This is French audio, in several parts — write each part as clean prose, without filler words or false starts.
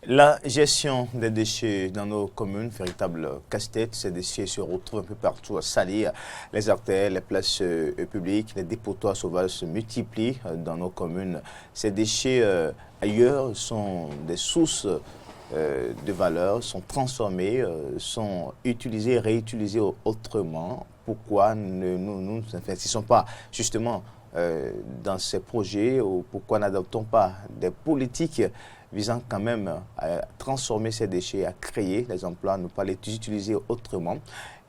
La gestion des déchets dans nos communes, véritable casse-tête. Ces déchets se retrouvent un peu partout à salir les artères, les places publiques, les dépotoirs sauvages se multiplient dans nos communes. Ces déchets ailleurs sont des sources de valeur, sont transformés, sont utilisés, réutilisés autrement. Pourquoi nous n'investissons pas justement dans ces projets ou pourquoi n'adoptons pas des politiques visant quand même à transformer ces déchets, à créer des emplois, ne pas les utiliser autrement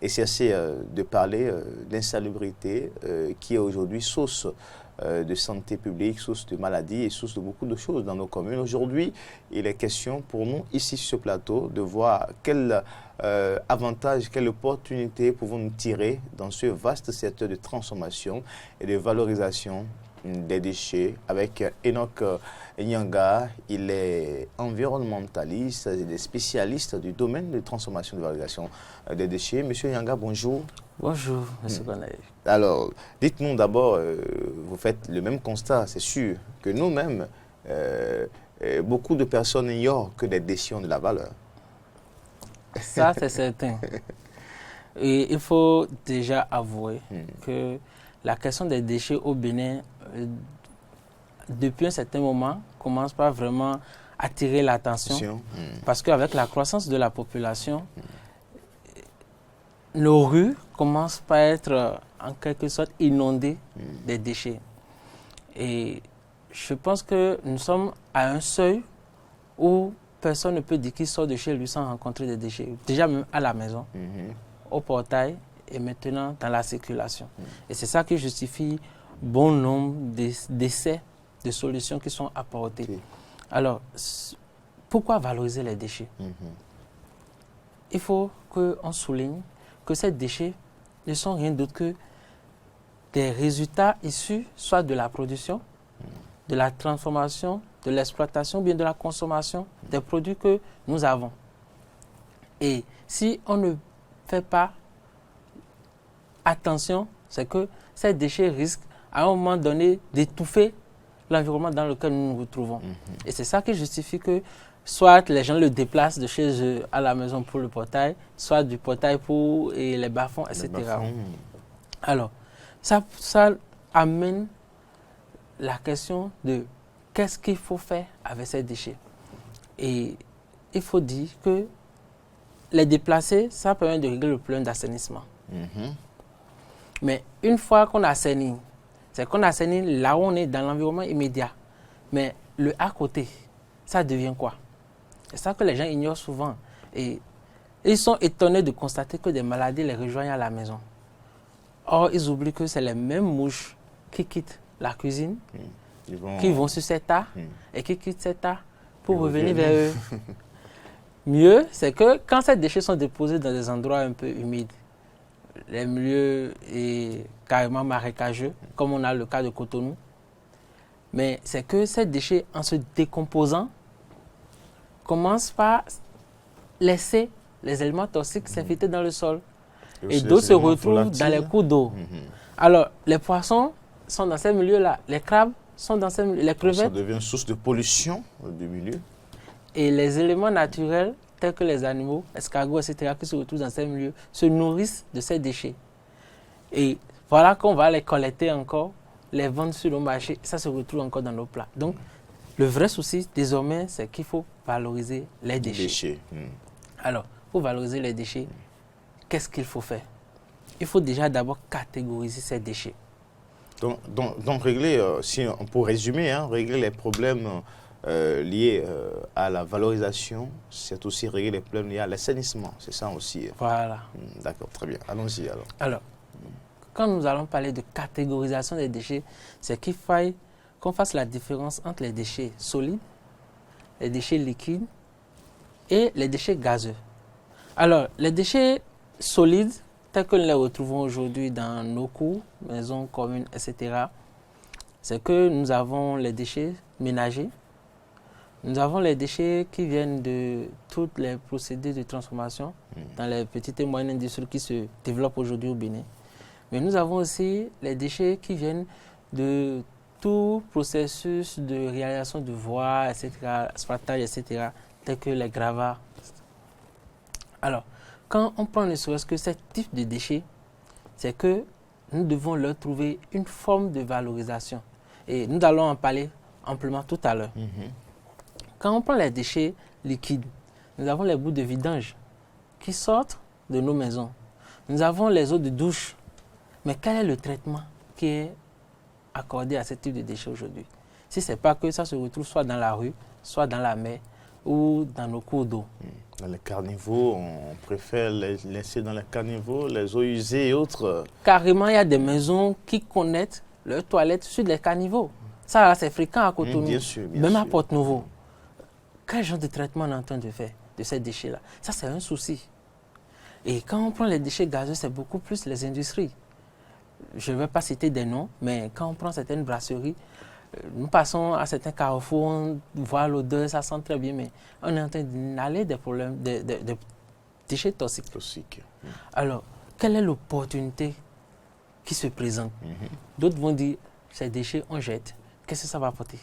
et cesser de parler d'insalubrité qui est aujourd'hui source de santé publique, source de maladies et source de beaucoup de choses dans nos communes. Aujourd'hui, il est question pour nous, ici sur ce plateau, de voir quel avantage, quelle opportunité pouvons-nous tirer dans ce vaste secteur de transformation et de valorisation des déchets avec Enoch Nyanga. Il est environnementaliste, il est spécialiste du domaine de transformation et de valorisation des déchets. Monsieur Nyanga, bonjour. Bonjour, monsieur Konaï. Alors, dites-nous d'abord, vous faites le même constat, c'est sûr, que nous-mêmes, beaucoup de personnes ignorent que les déchets ont de la valeur. Ça, c'est certain. Et il faut déjà avouer que la question des déchets au Bénin, depuis un certain moment, commence pas vraiment à attirer l'attention. Parce qu'avec la croissance de la population, nos rues commencent par être en quelque sorte inondées des déchets. Et je pense que nous sommes à un seuil où personne ne peut dire qu'il sort de chez lui sans rencontrer des déchets. Déjà même à la maison, au portail et maintenant dans la circulation. Et c'est ça qui justifie bon nombre d'essais, de solutions qui sont apportées. Alors, pourquoi valoriser les déchets? Il faut qu'on souligne que ces déchets ne sont rien d'autre que des résultats issus soit de la production, de la transformation, de l'exploitation, bien de la consommation des produits que nous avons. Et si on ne fait pas attention, c'est que ces déchets risquent à un moment donné d'étouffer l'environnement dans lequel nous nous retrouvons. Et c'est ça qui justifie que soit les gens le déplacent de chez eux à la maison pour le portail, soit du portail pour les bas-fonds, etc. Alors, ça amène la question de qu'est-ce qu'il faut faire avec ces déchets. Et il faut dire que les déplacer, ça permet de régler le problème d'assainissement. Mais une fois qu'on assainit, c'est qu'on assainit là où on est dans l'environnement immédiat. Mais le à côté, ça devient quoi? C'est ça que les gens ignorent souvent. Et ils sont étonnés de constater que des maladies les rejoignent à la maison. Or, ils oublient que c'est les mêmes mouches qui quittent la cuisine, qui vont sur cet tas et qui quittent cet tas pour revenir vers eux. Mieux, c'est que quand ces déchets sont déposés dans des endroits un peu humides, les milieux et carrément marécageux, comme on a le cas de Cotonou, mais c'est que ces déchets, en se décomposant, commencent par laisser les éléments toxiques s'infiltrer dans le sol. Et d'autres se retrouvent dans les cours d'eau. Alors, les poissons sont dans ces milieux-là, les crabes sont dans ces milieux, les crevettes. Ça devient une source de pollution du milieu. Et les éléments naturels, tels que les animaux, escargots, etc., qui se retrouvent dans ces milieux, se nourrissent de ces déchets. Et voilà qu'on va les collecter encore, les vendre sur le marché, ça se retrouve encore dans nos plats. Donc, le vrai souci, désormais, c'est qu'il faut valoriser les déchets. Alors, pour valoriser les déchets, qu'est-ce qu'il faut faire? Il faut déjà d'abord catégoriser ces déchets. Donc régler, si on peut résumer, régler les problèmes liés à la valorisation, c'est aussi régler les problèmes liés à l'assainissement. C'est ça aussi. Voilà. D'accord, très bien. Allons-y alors. Alors, quand nous allons parler de catégorisation des déchets, c'est qu'il faille qu'on fasse la différence entre les déchets solides, les déchets liquides et les déchets gazeux. Alors, les déchets solides, tels que nous les retrouvons aujourd'hui dans nos cours, maisons, communes, etc., c'est que nous avons les déchets ménagers, nous avons les déchets qui viennent de toutes les procédés de transformation dans les petites et moyennes industries qui se développent aujourd'hui au Bénin. Mais nous avons aussi les déchets qui viennent de tout processus de réalisation de voies, etc., asphaltage, etc., tels que les gravats. Alors, quand on prend ne serait-ce que ce type de déchets, c'est que nous devons leur trouver une forme de valorisation. Et nous allons en parler amplement tout à l'heure. Quand on prend les déchets liquides, nous avons les bouts de vidange qui sortent de nos maisons. Nous avons les eaux de douche. Mais quel est le traitement qui est accordé à ce type de déchets aujourd'hui? Si ce n'est pas que ça se retrouve soit dans la rue, soit dans la mer ou dans nos cours d'eau. Dans les caniveaux, on préfère les laisser dans les caniveaux, les eaux usées et autres. Carrément, il y a des maisons qui connectent leurs toilettes sur les caniveaux. Ça, c'est fréquent à Cotonou, bien sûr, même à Porte-Nouveau. Quel genre de traitement on est en train de faire de ces déchets-là? Ça, c'est un souci. Et quand on prend les déchets gazeux, c'est beaucoup plus les industries. Je ne vais pas citer des noms, mais quand on prend certaines brasseries, nous passons à certains carrefours, on voit l'odeur, ça sent très bien, mais on est en train d'inhaler des problèmes, des déchets toxiques. Alors, quelle est l'opportunité qui se présente? D'autres vont dire, ces déchets, on jette. Qu'est-ce que ça va apporter?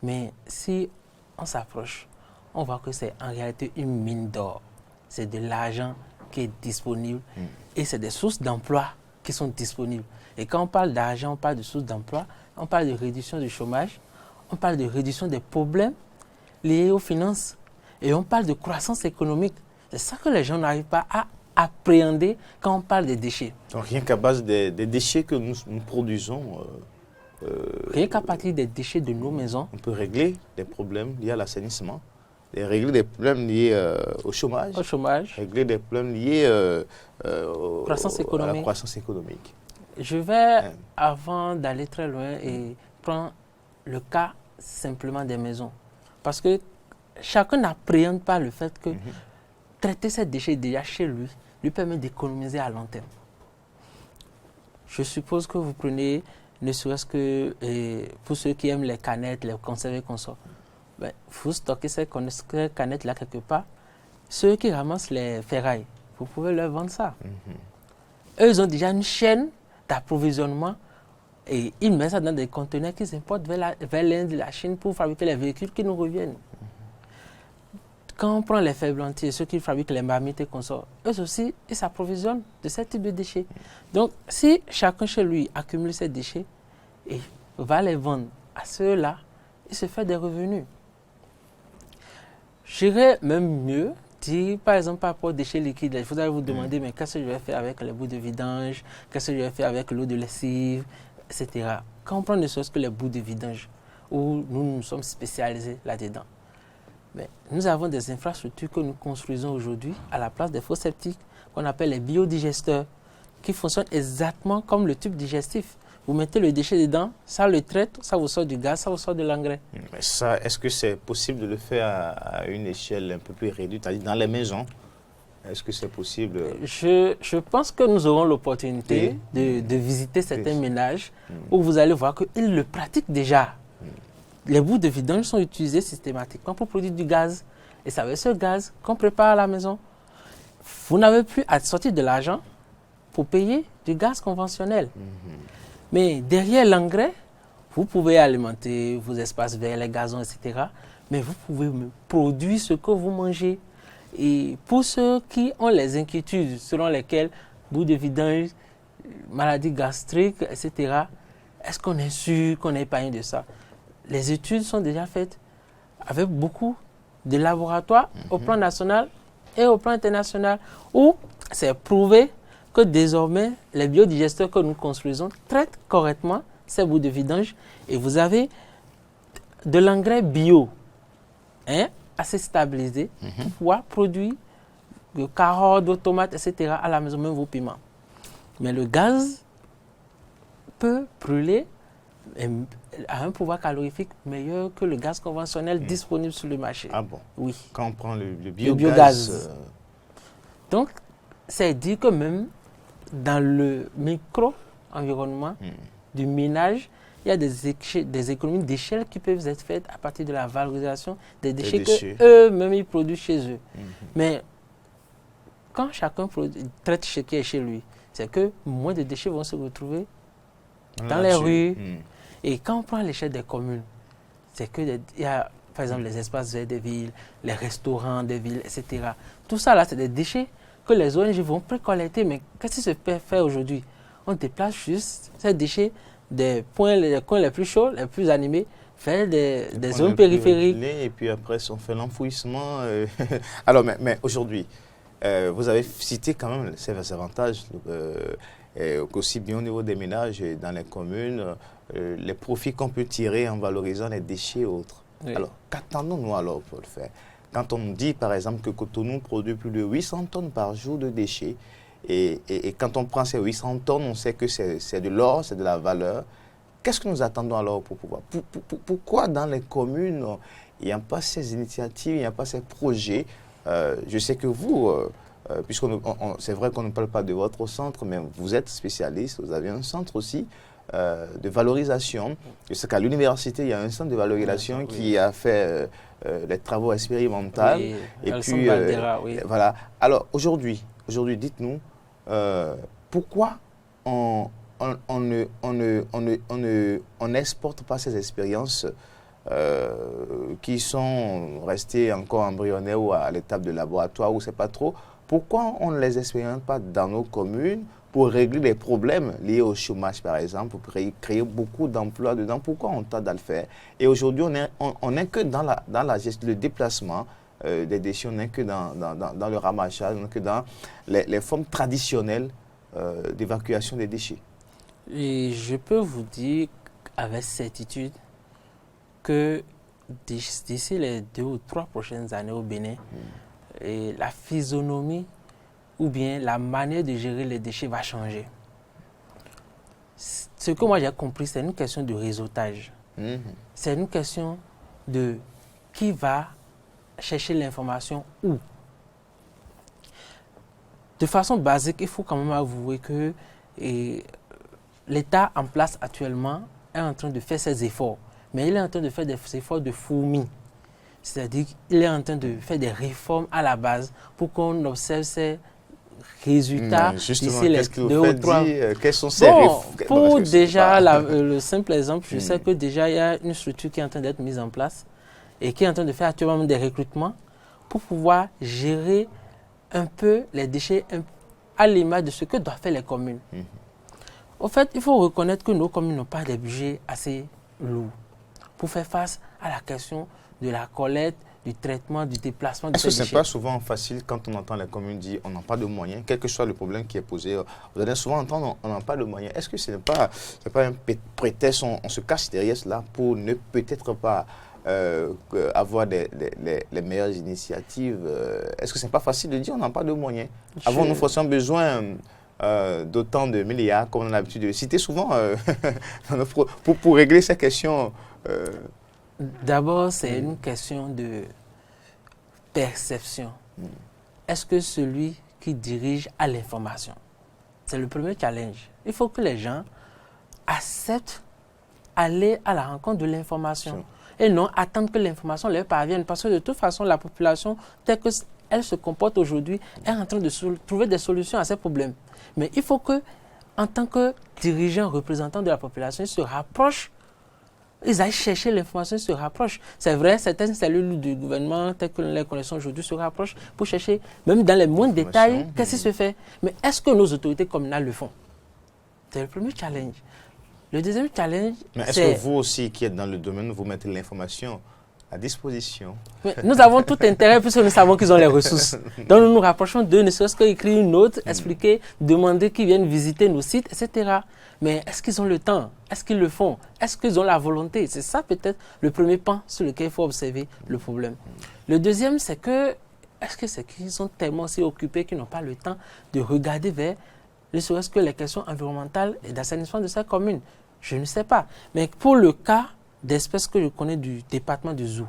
Mais si on s'approche, on voit que c'est en réalité une mine d'or. C'est de l'argent qui est disponible et c'est des sources d'emploi qui sont disponibles. Et quand on parle d'argent, on parle de sources d'emploi, on parle de réduction du chômage, on parle de réduction des problèmes liés aux finances et on parle de croissance économique. C'est ça que les gens n'arrivent pas à appréhender quand on parle des déchets. Donc rien qu'à base des déchets que nous produisons, rien qu'à partir des déchets de nos maisons, on peut régler des problèmes liés à l'assainissement, régler des problèmes liés au chômage, régler des problèmes liés à la croissance économique. Je vais, avant d'aller très loin, et prendre le cas simplement des maisons. Parce que chacun n'appréhende pas le fait que traiter ces déchets déjà chez lui permet d'économiser à long terme. Je suppose que vous prenez, ne serait-ce que pour ceux qui aiment les canettes, les conserves et consorts, vous stockez ces canettes-là quelque part. Ceux qui ramassent les ferrailles, vous pouvez leur vendre ça. Eux, ils ont déjà une chaîne d'approvisionnement et ils mettent ça dans des conteneurs qu'ils importent vers l'Inde, la Chine pour fabriquer les véhicules qui nous reviennent. Quand on prend les ferblantiers, ceux qui fabriquent les marmites et consorts, eux aussi, ils s'approvisionnent de ce type de déchets. Donc, si chacun chez lui accumule ces déchets et va les vendre à ceux-là, il se fait des revenus. J'irais même mieux dire, par exemple, par rapport aux déchets liquides, il faudrait vous demander, mais qu'est-ce que je vais faire avec les bouts de vidange, qu'est-ce que je vais faire avec l'eau de lessive, etc. Quand on prend ne serait-ce que les bouts de vidange, où nous sommes spécialisés là-dedans, mais nous avons des infrastructures que nous construisons aujourd'hui à la place des faux septiques, qu'on appelle les biodigesteurs, qui fonctionnent exactement comme le tube digestif. Vous mettez le déchet dedans, ça le traite, ça vous sort du gaz, ça vous sort de l'engrais. Mais ça, est-ce que c'est possible de le faire à une échelle un peu plus réduite, c'est-à-dire dans les maisons? Est-ce que c'est possible? Je pense que nous aurons l'opportunité de visiter certains ménages où vous allez voir qu'ils le pratiquent déjà. Les bouts de vidange sont utilisés systématiquement pour produire du gaz. Et c'est avec ce gaz qu'on prépare à la maison. Vous n'avez plus à sortir de l'argent pour payer du gaz conventionnel. Mais derrière l'engrais, vous pouvez alimenter vos espaces verts, les gazons, etc. Mais vous pouvez produire ce que vous mangez. Et pour ceux qui ont les inquiétudes selon lesquelles bout de vidange, maladie gastrique, etc., est-ce qu'on est sûr qu'on est épargné de ça? Les études sont déjà faites avec beaucoup de laboratoires au plan national et au plan international où c'est prouvé que désormais, les biodigesteurs que nous construisons traitent correctement ces bouts de vidange et vous avez de l'engrais bio assez stabilisé pour pouvoir produire de carottes, de tomates, etc. à la maison, même vos piments. Mais le gaz peut brûler et a un pouvoir calorifique meilleur que le gaz conventionnel disponible sur le marché. Ah bon? Oui. Quand on prend le biogaz. Donc, c'est dire que même dans le micro-environnement du ménage, il y a des économies d'échelle qui peuvent être faites à partir de la valorisation des déchets qu'eux-mêmes ils produisent chez eux. Mais quand chacun traite ce qui est chez lui, c'est que moins de déchets vont se retrouver dans les rues. Et quand on prend l'échelle des communes, c'est qu'il y a par exemple les espaces verts des villes, les restaurants des villes, etc. Tout ça là, c'est des déchets que les ONG vont précollecter. Mais qu'est-ce qui se fait aujourd'hui? On déplace juste ces déchets des coins les plus chauds, les plus animés, vers des zones périphériques. Et puis après, on fait l'enfouissement. Alors, mais aujourd'hui, vous avez cité quand même ces avantages, aussi bien au niveau des ménages et dans les communes, les profits qu'on peut tirer en valorisant les déchets et autres. Oui. Alors, qu'attendons-nous alors pour le faire? Quand on dit, par exemple, que Cotonou produit plus de 800 tonnes par jour de déchets, et quand on prend ces 800 tonnes, on sait que c'est de l'or, c'est de la valeur. Qu'est-ce que nous attendons alors pour pouvoir... Pourquoi dans les communes, il n'y a pas ces initiatives, il n'y a pas ces projets? Je sais que vous, puisque c'est vrai qu'on ne parle pas de votre centre, mais vous êtes spécialiste, vous avez un centre aussi de valorisation. Je sais qu'à l'université, il y a un centre de valorisation qui a fait des travaux expérimentaux. Oui, et puis, Valdera, oui. Voilà. Alors, aujourd'hui, dites-nous, pourquoi on n'exporte pas ces expériences qui sont restées encore embryonnaires ou à l'étape de laboratoire ou c'est pas trop. Pourquoi on ne les expérimente pas dans nos communes pour régler les problèmes liés au chômage, par exemple, pour créer beaucoup d'emplois dedans? Pourquoi on tarde à le faire? Et aujourd'hui, on n'est que dans la gestion, le déplacement des déchets, on n'est que dans le ramassage, on n'est que dans les formes traditionnelles d'évacuation des déchets. Et je peux vous dire avec certitude que d'ici les 2 ou 3 prochaines années au Bénin, et la physionomie ou bien la manière de gérer les déchets va changer. Ce que moi j'ai compris, c'est une question de réseautage. C'est une question de qui va chercher l'information où. De façon basique, il faut quand même avouer que l'État en place actuellement est en train de faire ses efforts. Mais il est en train de faire des efforts de fourmi. C'est-à-dire qu'il est en train de faire des réformes à la base pour qu'on observe ces résultats d'ici les 2 ou 3. Quels sont ces réformes? Pour déjà, le simple exemple, je sais que déjà il y a une structure qui est en train d'être mise en place et qui est en train de faire actuellement des recrutements pour pouvoir gérer un peu les déchets à l'image de ce que doivent faire les communes. Au fait, il faut reconnaître que nos communes n'ont pas des budgets assez lourds pour faire face à la question de la collecte, du traitement, du déplacement de ces déchets. Est-ce que ce n'est pas souvent facile quand on entend les communes dire on n'a pas de moyens, quel que soit le problème qui est posé? Vous allez souvent entendre on n'a pas de moyens. Est-ce que ce n'est pas un prétexte, on se cache derrière cela pour ne peut-être pas avoir les meilleures initiatives? Est-ce que ce n'est pas facile de dire on n'a pas de moyens? Avons-nous forcément besoin d'autant de milliards comme on a l'habitude de citer souvent pour régler ces questions? D'abord, c'est une question de perception. Est-ce que celui qui dirige a l'information? C'est le premier challenge. Il faut que les gens acceptent aller à la rencontre de l'information et non attendre que l'information leur parvienne. Parce que de toute façon, la population, telle qu'elle se comporte aujourd'hui, est en train de trouver des solutions à ces problèmes. Mais il faut que, en tant que dirigeant, représentant de la population, ils se rapprochent. Ils aillent chercher l'information, ils se rapprochent. C'est vrai, certaines cellules du gouvernement, telles que nous les connaissons aujourd'hui, se rapprochent pour chercher, même dans les moindres détails, qu'est-ce qui se fait. Mais est-ce que nos autorités communales le font? C'est le premier challenge. Le deuxième challenge, mais est-ce que vous aussi, qui êtes dans le domaine, vous mettez l'information à disposition? Mais nous avons tout intérêt puisque nous savons qu'ils ont les ressources. Donc nous nous rapprochons d'eux, ne serait-ce qu'écrire une note, expliquer, demander qu'ils viennent visiter nos sites, etc. Mais est-ce qu'ils ont le temps? Est-ce qu'ils le font? Est-ce qu'ils ont la volonté? C'est ça peut-être le premier pan sur lequel il faut observer le problème. Le deuxième, c'est que, est-ce que c'est qu'ils sont tellement aussi occupés qu'ils n'ont pas le temps de regarder vers, ne serait-ce que les questions environnementales et d'assainissement de sa commune? Je ne sais pas. Mais pour le cas d'espèces que je connais du département du Zou,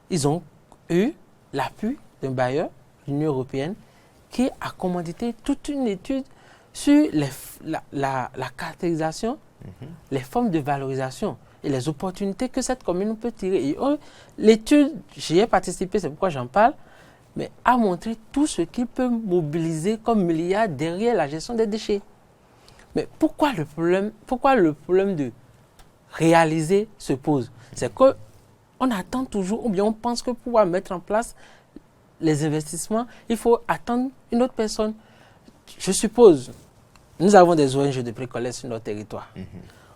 ils ont eu l'appui d'un bailleur, l'Union européenne, qui a commandité toute une étude sur la caractérisation, les formes de valorisation et les opportunités que cette commune peut tirer. L'étude, j'y ai participé, c'est pourquoi j'en parle, mais a montré tout ce qu'il peut mobiliser comme milliards derrière la gestion des déchets. Mais pourquoi le problème de réaliser se pose? C'est que On attend toujours, ou bien on pense que pour pouvoir mettre en place les investissements, il faut attendre une autre personne. Je suppose, nous avons des ONG de précollecte sur notre territoire.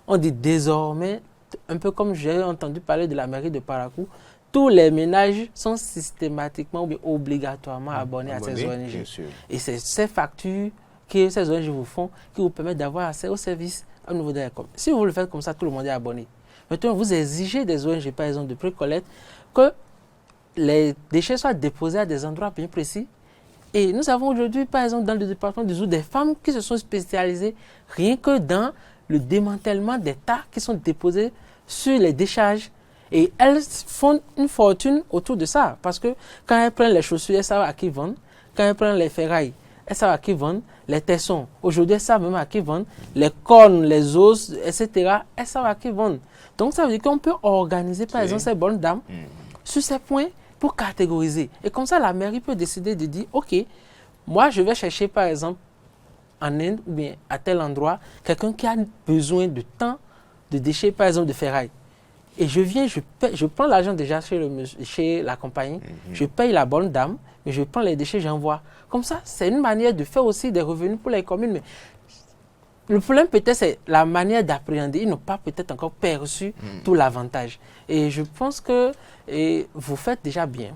On dit désormais, un peu comme j'ai entendu parler de la mairie de Parakou, tous les ménages sont systématiquement ou bien obligatoirement abonnés à ces ONG. Et c'est ces factures que ces ONG vous font qui vous permettent d'avoir accès aux services au niveau de la com. Si vous le faites comme ça, tout le monde est abonné. Maintenant, vous exigez des ONG, par exemple, de précollecte, que les déchets soient déposés à des endroits bien précis. Et nous avons aujourd'hui, par exemple, dans le département du Zou, des femmes qui se sont spécialisées rien que dans le démantèlement des tas qui sont déposés sur les décharges. Et elles font une fortune autour de ça. Parce que quand elles prennent les chaussures, elles savent à qui vendre. Quand elles prennent les ferrailles, elles savent à qui vendre. Les tessons, aujourd'hui, elles savent même à qui vendre. Les cornes, les os, etc., elles savent à qui vendre. Donc, ça veut dire qu'on peut organiser, par exemple, ces bonnes dames sur ces points pour catégoriser. Et comme ça, la mairie peut décider de dire, OK, moi, je vais chercher, par exemple, en Inde ou bien à tel endroit, quelqu'un qui a besoin de tant de déchets, par exemple, de ferraille. Et je viens, je prends l'argent déjà chez la compagnie, je paye la bonne dame, et je prends les déchets, j'envoie. Comme ça, c'est une manière de faire aussi des revenus pour les communes. Mais le problème peut-être, c'est la manière d'appréhender. Ils n'ont pas peut-être encore perçu tout l'avantage. Et je pense que vous faites déjà bien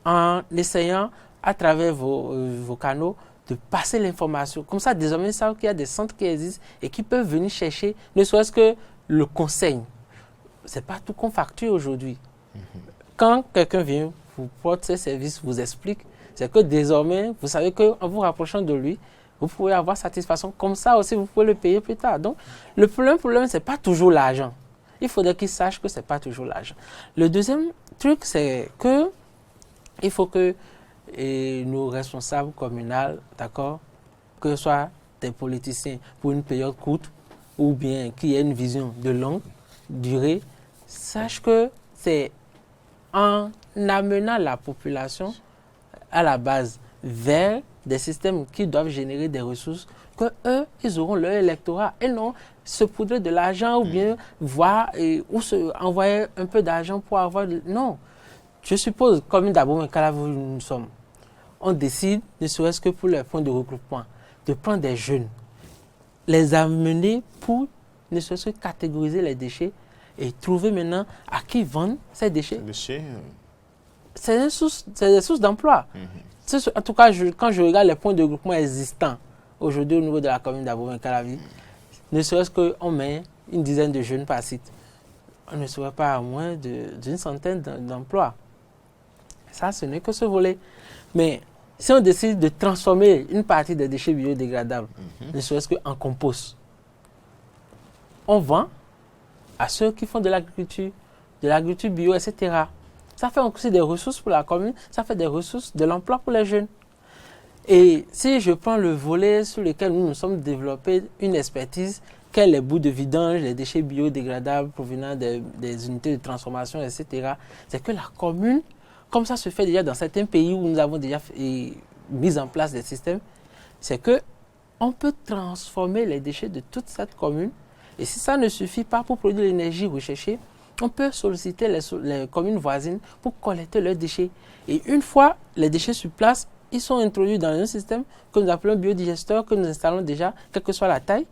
en essayant, à travers vos canaux, de passer l'information. Comme ça, désormais, ils savent qu'il y a des centres qui existent et qui peuvent venir chercher, ne serait-ce que le conseil. Ce n'est pas tout qu'on facture aujourd'hui. Quand quelqu'un vient, vous porte ses services, vous explique, c'est que désormais, vous savez qu'en vous rapprochant de lui, vous pouvez avoir satisfaction. Comme ça aussi, vous pouvez le payer plus tard. Donc, le problème, ce n'est pas toujours l'argent. Il faudrait qu'ils sachent que ce n'est pas toujours l'argent. Le deuxième truc, c'est que il faut que nos responsables communaux, d'accord, que ce soit des politiciens pour une période courte ou bien qu'il y ait une vision de longue durée, sachent que c'est en amenant la population à la base vers des systèmes qui doivent générer des ressources que eux, ils auront leur électorat et non se poudrer de l'argent ou bien voir ou se envoyer un peu d'argent pour avoir... Non, je suppose, comme d'abord, nous sommes, on décide, ne serait-ce que pour les points de regroupement, de prendre des jeunes, les amener pour ne serait-ce que catégoriser les déchets et trouver maintenant à qui vendre ces déchets. C'est des sources d'emploi. En tout cas, quand je regarde les points de regroupement existants aujourd'hui au niveau de la commune d'Abomey-Calavi, ne serait-ce qu'on met une dizaine de jeunes par site, on ne serait pas à moins d'une centaine d'emplois. Ça, ce n'est que ce volet. Mais si on décide de transformer une partie des déchets biodégradables, ne serait-ce qu'en compost, on vend à ceux qui font de l'agriculture bio, etc. Ça fait aussi des ressources pour la commune, ça fait des ressources de l'emploi pour les jeunes. Et si je prends le volet sur lequel nous sommes développés une expertise, quels les bouts de vidange, les déchets biodégradables provenant des unités de transformation, etc., c'est que la commune, comme ça se fait déjà dans certains pays où nous avons déjà mis en place des systèmes, c'est qu'on peut transformer les déchets de toute cette commune. Et si ça ne suffit pas pour produire l'énergie recherchée, on peut solliciter les communes voisines pour collecter leurs déchets. Et une fois les déchets sur place, ils sont introduits dans un système que nous appelons biodigesteur, que nous installons déjà, quelle que soit la taille.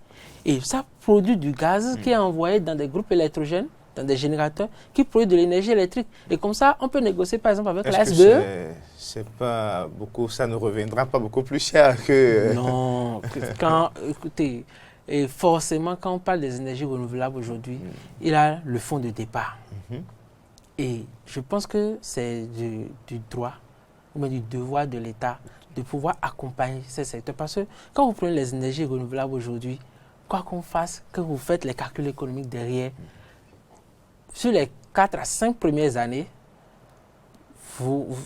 Et ça produit du gaz qui est envoyé dans des groupes électrogènes, dans des générateurs, qui produisent de l'énergie électrique. Et comme ça, on peut négocier par exemple avec la SBE. C'est pas beaucoup, ça ne reviendra pas beaucoup plus cher que... Non, écoutez, et forcément, quand on parle des énergies renouvelables aujourd'hui, il y a le fonds de départ. Et je pense que c'est du droit, ou même du devoir de l'État de pouvoir accompagner ces secteurs. Parce que quand vous prenez les énergies renouvelables aujourd'hui, quoi qu'on fasse, que vous faites les calculs économiques derrière, sur les 4 à 5 premières années,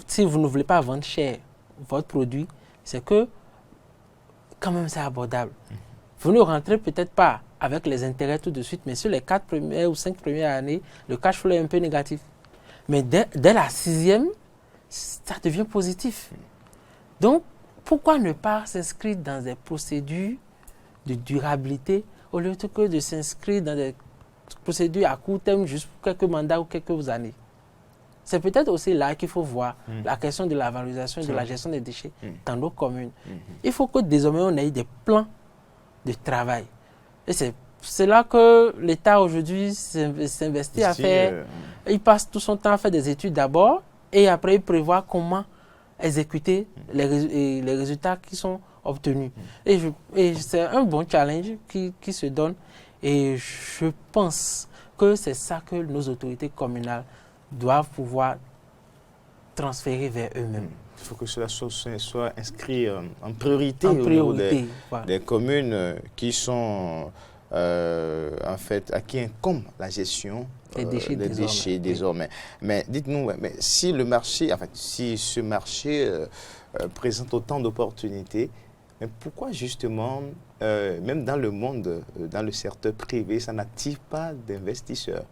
si vous ne voulez pas vendre cher votre produit, c'est que quand même c'est abordable. Vous ne rentrez peut-être pas avec les intérêts tout de suite, mais sur les 4 premières ou 5 premières années, le cash flow est un peu négatif. Mais dès la 6e, ça devient positif. Donc, pourquoi ne pas s'inscrire dans des procédures de durabilité au lieu que de s'inscrire dans des procédures à court terme juste pour quelques mandats ou quelques années? C'est peut-être aussi là qu'il faut voir la question de la valorisation et de la gestion des déchets dans nos communes. Il faut que désormais on ait des plans de travail. Et c'est là que l'État aujourd'hui s'investit à faire. Il passe tout son temps à faire des études d'abord et après il prévoit comment exécuter les résultats qui sont obtenus. Et c'est un bon challenge qui se donne. Et je pense que c'est ça que nos autorités communales doivent pouvoir transférer vers eux-mêmes. Il faut que cela soit inscrit en priorité, au niveau des communes qui sont en fait à qui incombe la gestion des déchets désormais. Mais dites-nous, si le marché, en fait, si ce marché présente autant d'opportunités, mais pourquoi justement, même dans le monde, dans le secteur privé, ça n'attire pas d'investisseurs?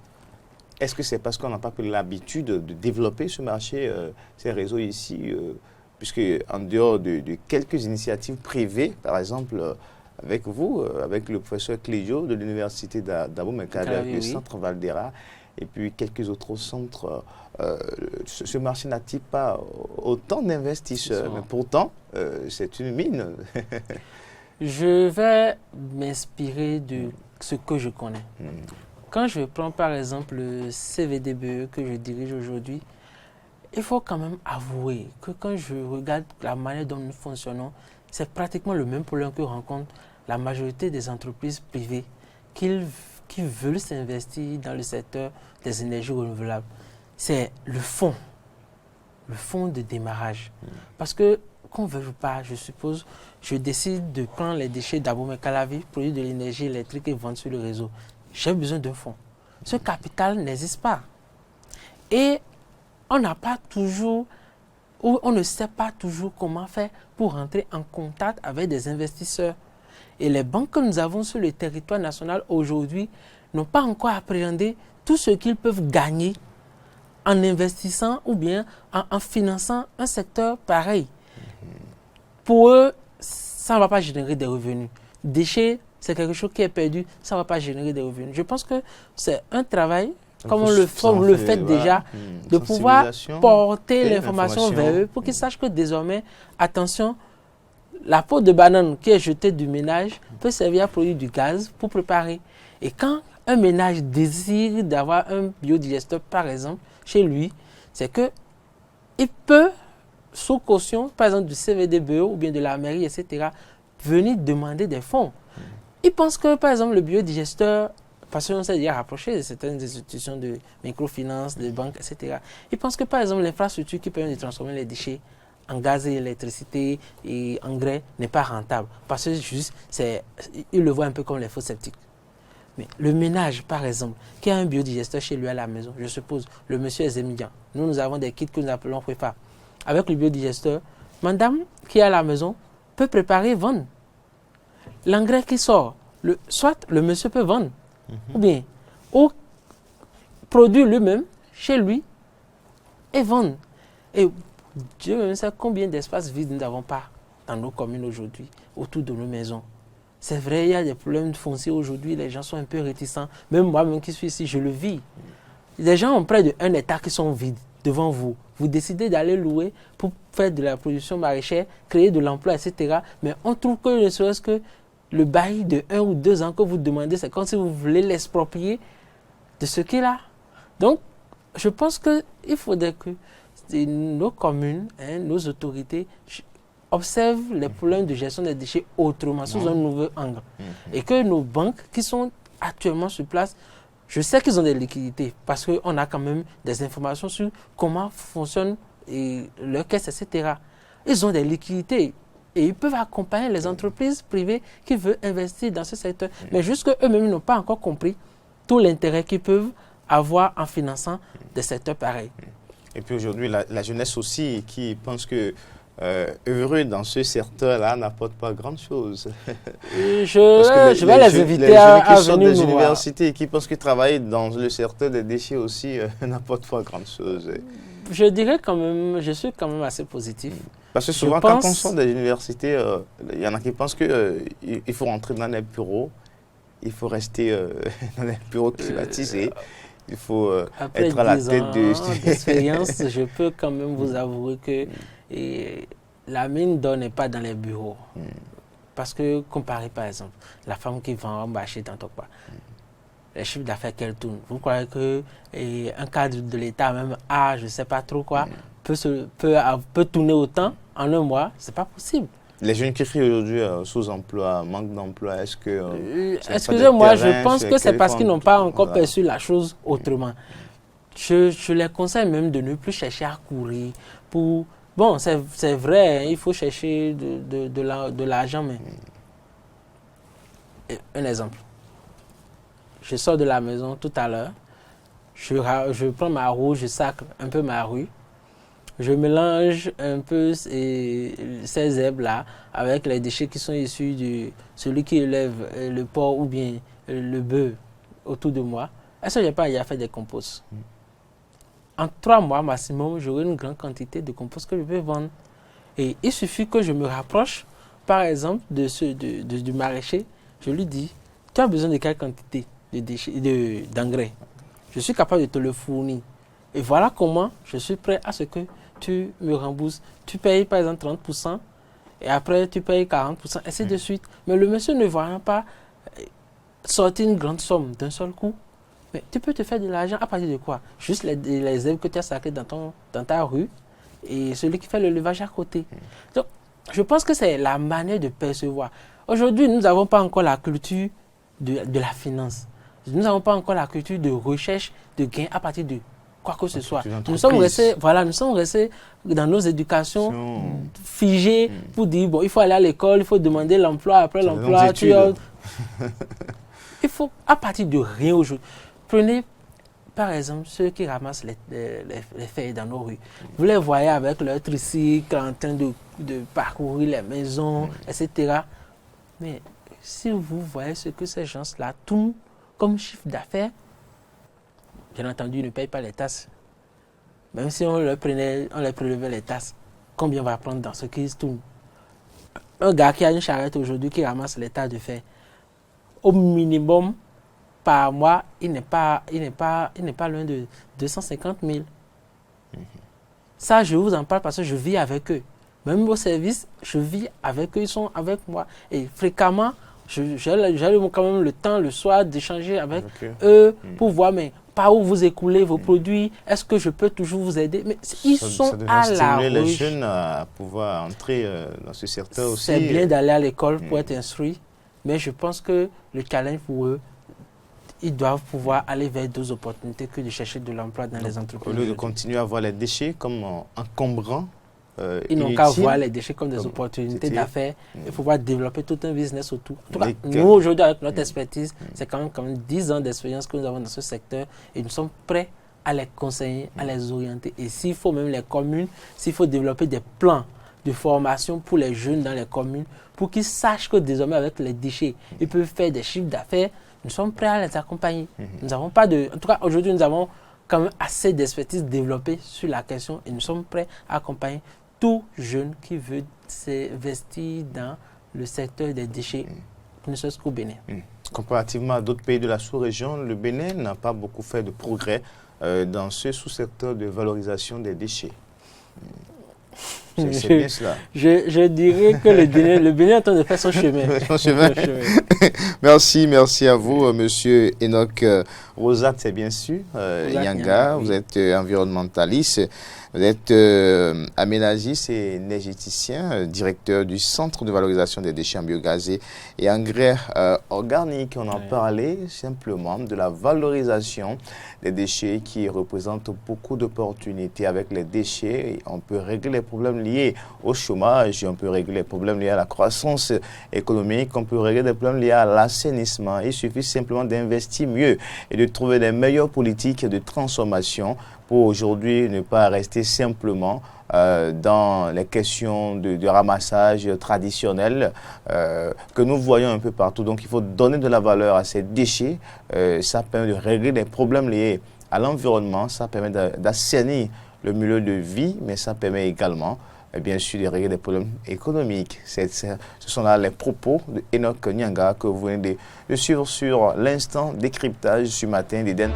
Est-ce que c'est parce qu'on n'a pas pris l'habitude de développer ce marché, ces réseaux ici, puisque en dehors de quelques initiatives privées, par exemple, avec vous, avec le professeur Clédio de l'université d'Abomey-Calavi, avec le centre Valdera, et puis quelques autres centres, ce marché n'attire pas autant d'investisseurs, mais pourtant, c'est une mine. Je vais m'inspirer de ce que je connais. Quand je prends par exemple le CVDBE que je dirige aujourd'hui, il faut quand même avouer que quand je regarde la manière dont nous fonctionnons, c'est pratiquement le même problème que rencontrent la majorité des entreprises privées qui veulent s'investir dans le secteur des énergies renouvelables. C'est le fonds de démarrage. Parce que, qu'on veuille ou pas, je suppose, je décide de prendre les déchets d'Abomey-Calavi, produire de l'énergie électrique et vendre sur le réseau. J'ai besoin d'un fonds. Ce capital n'existe pas. Et on n'a pas toujours, ou on ne sait pas toujours comment faire pour entrer en contact avec des investisseurs. Et les banques que nous avons sur le territoire national aujourd'hui n'ont pas encore appréhendé tout ce qu'ils peuvent gagner en investissant ou bien en finançant un secteur pareil. Pour eux, ça ne va pas générer des revenus. Déchets, c'est quelque chose qui est perdu, ça ne va pas générer des revenus. Je pense que c'est un travail, comme on le fait déjà, de pouvoir porter l'information vers eux pour qu'ils sachent que désormais, attention, la peau de banane qui est jetée du ménage peut servir à produire du gaz pour préparer. Et quand un ménage désire d'avoir un biodigesteur, par exemple, chez lui, c'est qu'il peut, sous caution, par exemple du CVDBE ou bien de la mairie, etc., venir demander des fonds. Il pense que, par exemple, le biodigesteur, parce qu'on s'est déjà rapproché de certaines institutions de microfinance, de banques, etc., il pense que, par exemple, l'infrastructure qui permet de transformer les déchets en gaz et électricité et engrais n'est pas rentable. Parce que juste, il le voit un peu comme les faux sceptiques. Mais le ménage, par exemple, qui a un biodigesteur chez lui à la maison, je suppose, le monsieur est émigrant. Nous avons des kits que nous appelons prépa. Avec le biodigesteur, madame qui est à la maison peut préparer et vendre. L'engrais qui sort, soit le monsieur peut vendre, ou produire lui-même chez lui et vendre. Et Dieu même sait combien d'espaces vides nous n'avons pas dans nos communes aujourd'hui, autour de nos maisons. C'est vrai, il y a des problèmes fonciers aujourd'hui, les gens sont un peu réticents. Même moi-même qui suis ici, je le vis. Les gens ont près de 1 hectare qui sont vides devant vous. Vous décidez d'aller louer pour faire de la production maraîchère, créer de l'emploi, etc. Mais on trouve que ne serait-ce que le bail de 1 ou 2 ans que vous demandez, c'est comme si vous voulez l'exproprier de ce qu'il a. Donc, je pense qu'il faudrait que nos communes, nos autorités observent les problèmes de gestion des déchets autrement, sous un nouveau angle. Et que nos banques qui sont actuellement sur place, je sais qu'ils ont des liquidités parce qu'on a quand même des informations sur comment fonctionne leur caisse, etc. Ils ont des liquidités et ils peuvent accompagner les entreprises privées qui veulent investir dans ce secteur. Mais juste qu'eux-mêmes n'ont pas encore compris tout l'intérêt qu'ils peuvent avoir en finançant des secteurs pareils. Et puis aujourd'hui, la jeunesse aussi qui pense que heureux dans ce secteur-là n'apporte pas grand-chose. Je vais les inviter à venir des universités qui pensent que travailler dans le secteur des déchets aussi n'apporte pas grand-chose. Je dirais quand même, je suis quand même assez positif. Parce que souvent, quand on sort des universités, il y en a qui pensent qu'il faut rentrer dans les bureaux, il faut rester dans les bureaux climatisés. Il faut Après être à la 10 tête ans de... d'expérience, je peux quand même vous avouer que la mine d'or n'est pas dans les bureaux. Parce que, comparez par exemple, la femme qui vend un marché dans Tokpa, les chiffres d'affaires qu'elle tourne, vous croyez qu'un cadre de l'État, même je ne sais pas trop quoi, peut tourner autant en un mois? Ce n'est pas possible. Les jeunes qui crient aujourd'hui sous-emploi, manque d'emploi, est-ce que... excusez-moi, je pense que c'est parce qu'ils n'ont pas encore perçu la chose autrement. Je les conseille même de ne plus chercher à courir pour... Bon, c'est vrai, hein, il faut chercher de l'argent, mais... Un exemple. Je sors de la maison tout à l'heure, je prends ma roue, je sacre un peu ma rue, je mélange un peu ces herbes-là avec les déchets qui sont issus de celui qui élève le porc ou bien le bœuf autour de moi. Est-ce que je n'ai pas déjà fait des composts? En 3 mois maximum, j'aurai une grande quantité de compost que je peux vendre. Et il suffit que je me rapproche, par exemple, du maraîcher. Je lui dis, tu as besoin de quelle quantité d'engrais? Je suis capable de te le fournir. Et voilà comment je suis prêt à ce que tu me rembourses. Tu payes par exemple 30% et après tu payes 40%, et ainsi de suite. Mais le monsieur ne voit pas sortir une grande somme d'un seul coup. Mais tu peux te faire de l'argent à partir de quoi? Juste les herbes que tu as sacrées dans ta rue et celui qui fait le levage à côté. Donc, je pense que c'est la manière de percevoir. Aujourd'hui, nous n'avons pas encore la culture de la finance. Nous n'avons pas encore la culture de recherche de gains à partir de quoi que ce soit. Nous sommes restés dans nos éducations figées pour dire, bon, il faut aller à l'école, il faut demander l'emploi, après l'emploi, il faut, à partir de rien aujourd'hui. Prenez, par exemple, ceux qui ramassent les feuilles dans nos rues. Vous les voyez avec leur tricycle en train de parcourir les maisons, etc. Mais si vous voyez ce que ces gens-là tournent comme chiffre d'affaires, bien entendu, ils ne payent pas les taxes. Même si on les prélevait les taxes, combien on va prendre dans ce qu'ils tournent? Un gars qui a une charrette aujourd'hui qui ramasse les tas de fer, au minimum, par mois, il n'est pas loin de 250 000. Ça, je vous en parle parce que je vis avec eux. Même au service, je vis avec eux, ils sont avec moi. Et fréquemment, j'ai quand même le temps le soir d'échanger avec eux pour voir par où vous écoulez vos produits. Est-ce que je peux toujours vous aider? Mais ils sont à la recherche. Les jeunes à pouvoir entrer dans ce secteur aussi. C'est bien d'aller à l'école pour être instruit, mais je pense que le challenge pour eux, ils doivent pouvoir aller vers d'autres opportunités que de chercher de l'emploi dans les entreprises. Au lieu de continuer à voir les déchets comme encombrants, ils n'ont qu'à voir les déchets comme des opportunités d'affaires. Il faut pouvoir développer tout un business autour. En tout cas, nous, aujourd'hui, avec notre expertise, c'est quand même 10 ans d'expérience que nous avons dans ce secteur et nous sommes prêts à les conseiller, à les orienter. Et s'il faut même les communes, s'il faut développer des plans de formation pour les jeunes dans les communes, pour qu'ils sachent que désormais, avec les déchets, ils peuvent faire des chiffres d'affaires, nous sommes prêts à les accompagner. Nous n'avons pas en tout cas, aujourd'hui, nous avons quand même assez d'expertise développée sur la question et nous sommes prêts à accompagner tout jeune qui veut s'investir dans le secteur des déchets, ne serait-ce qu'au Bénin. Comparativement à d'autres pays de la sous-région, le Bénin n'a pas beaucoup fait de progrès dans ce sous-secteur de valorisation des déchets. C'est bien cela. Je dirais que le Bénin est en train de faire son chemin. Merci à vous, monsieur Enoch Rosat, c'est bien sûr, Nyanga, vous êtes environnementaliste. Vous êtes aménagiste et énergéticien, directeur du Centre de valorisation des déchets en biogazés et engrais organiques. On en parlait simplement de la valorisation des déchets qui représentent beaucoup d'opportunités. Avec les déchets, on peut régler les problèmes liés au chômage, on peut régler les problèmes liés à la croissance économique, on peut régler des problèmes liés à l'assainissement. Il suffit simplement d'investir mieux et de trouver des meilleures politiques de transformation pour aujourd'hui ne pas rester simplement dans les questions de ramassage traditionnel que nous voyons un peu partout. Donc il faut donner de la valeur à ces déchets. Ça permet de régler des problèmes liés à l'environnement, ça permet d'assainir le milieu de vie, mais ça permet également bien sûr de régler des problèmes économiques. Ce sont là les propos de Enoch Nyanga que vous venez de suivre sur l'instant décryptage ce matin d'Eden.